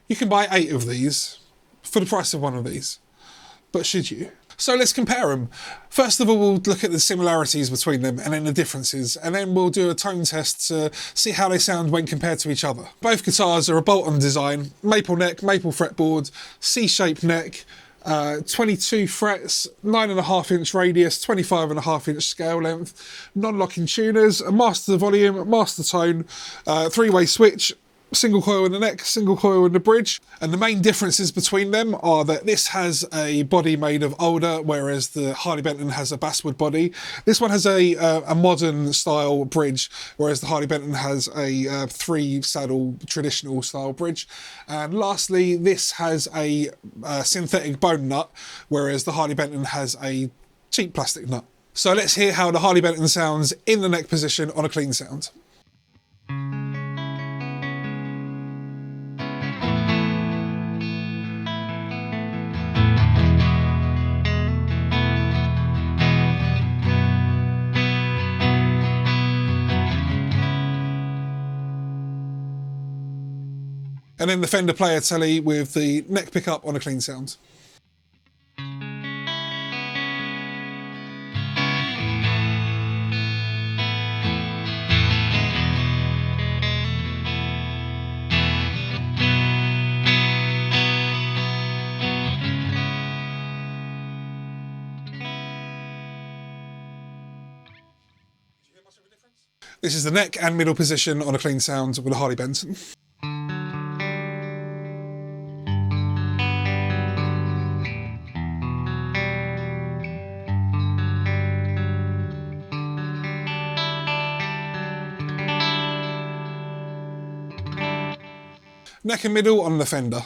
You can buy 8 of these for the price of one of these, but should you? So let's compare them. First of all, we'll look at the similarities between them and then the differences, and then we'll do a tone test to see how they sound when compared to each other. Both guitars are a bolt-on design, maple neck, maple fretboard, C-shaped neck, 22 frets, 9.5-inch radius, 25.5-inch scale length, non-locking tuners, a master volume, master tone, 3-way switch, single coil in the neck, single coil in the bridge. And the main differences between them are that this has a body made of alder, whereas the Harley Benton has a basswood body. This one has a modern style bridge, whereas the Harley Benton has a 3-saddle traditional style bridge. And lastly, this has a synthetic bone nut, whereas the Harley Benton has a cheap plastic nut. So let's hear how the Harley Benton sounds in the neck position on a clean sound. And then the Fender Player Tele with the neck pickup on a clean sound. This is the neck and middle position on a clean sound with a Harley Benton. Neck and middle on the Fender.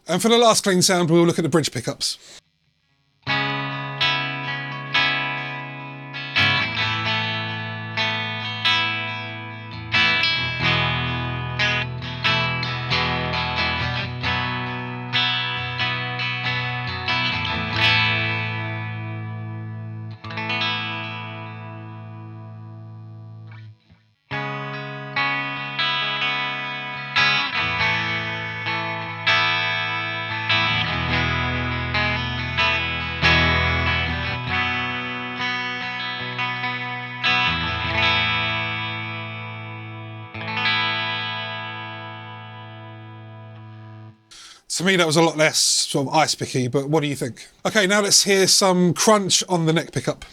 And for the last clean sound, we'll look at the bridge pickups. To me, that was a lot less sort of ice picky, but what do you think? Okay, now let's hear some crunch on the neck pickup.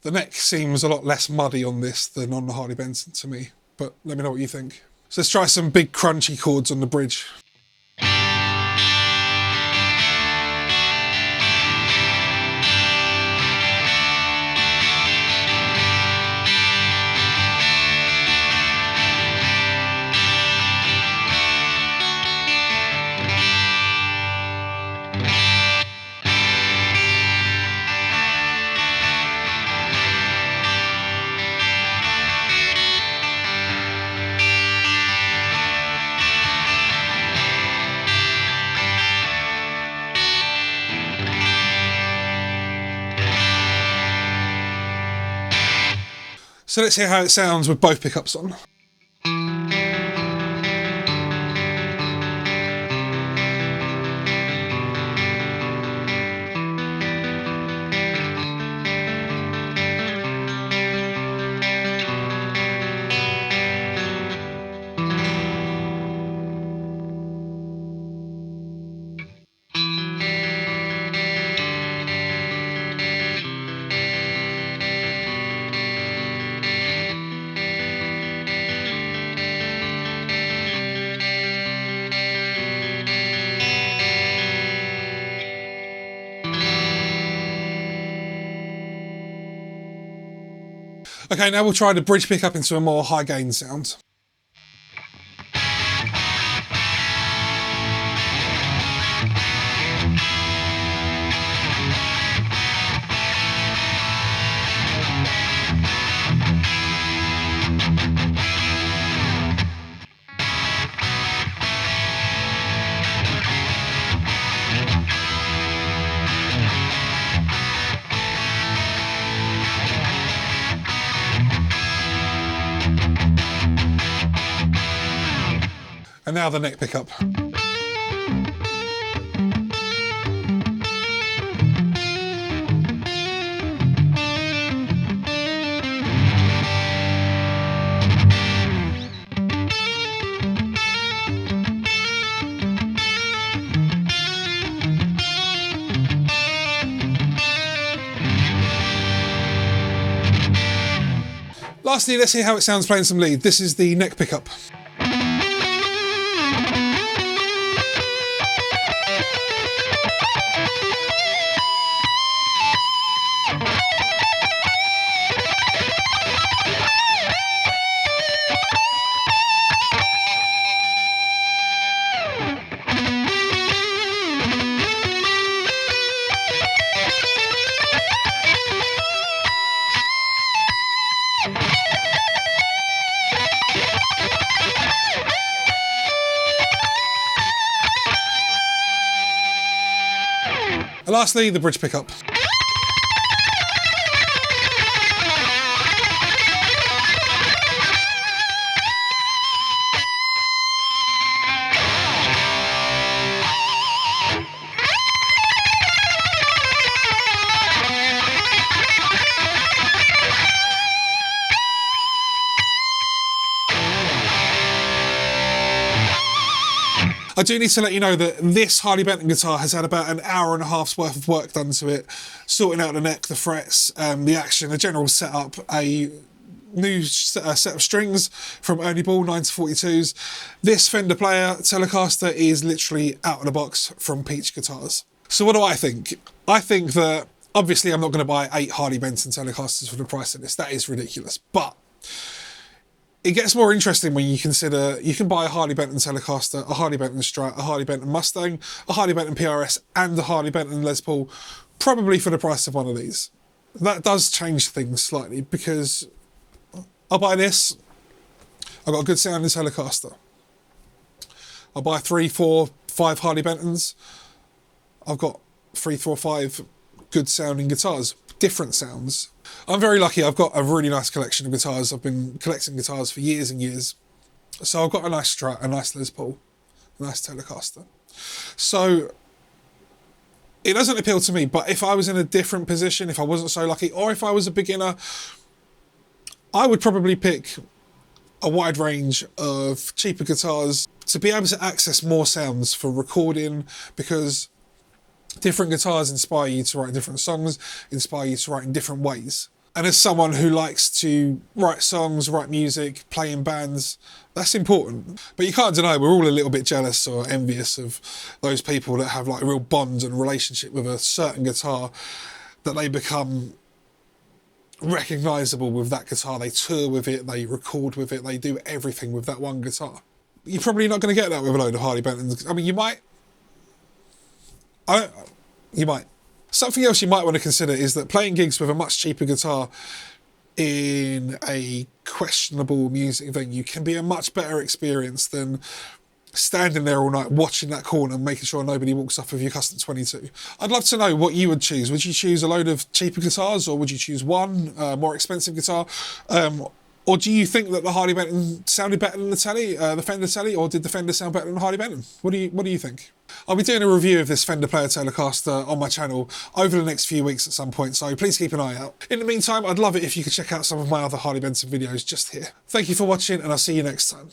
The neck seems a lot less muddy on this than on the Harley Benton to me, but let me know what you think. So let's try some big crunchy chords on the bridge. So let's hear how it sounds with both pickups on. Okay, now we'll try the bridge pickup into a more high gain sound. And now the neck pickup. Lastly, let's hear how it sounds playing some lead. This is the neck pickup. And lastly, the bridge pickup. I do need to let you know that this Harley Benton guitar has had about an hour and a half's worth of work done to it, sorting out the neck, the frets, the action, a general setup, a new set of strings from Ernie Ball 9-42s. This Fender Player Telecaster is literally out of the box from Peach Guitars. So what do I think? I think that obviously I'm not going to buy 8 Harley Benton Telecasters for the price of this. That is ridiculous. But it gets more interesting when you consider you can buy a Harley Benton Telecaster, a Harley Benton Strat, a Harley Benton Mustang, a Harley Benton PRS, and a Harley Benton Les Paul, probably for the price of one of these. That does change things slightly, because I'll buy this, I've got a good sounding Telecaster. I'll buy 3, 4, 5 Harley Bentons. I've got 3, 4, 5 good sounding guitars, different sounds. I'm very lucky. I've got a really nice collection of guitars. I've been collecting guitars for years and years. So I've got a nice Strat, a nice Les Paul, a nice Telecaster. So it doesn't appeal to me, but if I was in a different position, if I wasn't so lucky, or if I was a beginner, I would probably pick a wide range of cheaper guitars to be able to access more sounds for recording, because different guitars inspire you to write different songs, inspire you to write in different ways. And as someone who likes to write songs, write music, play in bands, that's important. But you can't deny we're all a little bit jealous or envious of those people that have like a real bond and relationship with a certain guitar, that they become recognisable with that guitar. They tour with it, they record with it, they do everything with that one guitar. You're probably not going to get that with a load of Harley Bentons. I mean, you might. You might. Something else you might want to consider is that playing gigs with a much cheaper guitar in a questionable music venue can be a much better experience than standing there all night watching that corner and making sure nobody walks off of your custom 22. I'd love to know what you would choose. Would you choose a load of cheaper guitars, or would you choose one more expensive guitar? Or do you think that the Harley Benton sounded better than the Fender Tele, or did the Fender sound better than the Harley Benton? What do you think? I'll be doing a review of this Fender Player Telecaster on my channel over the next few weeks at some point, so please keep an eye out. In the meantime, I'd love it if you could check out some of my other Harley Benton videos just here. Thank you for watching, and I'll see you next time.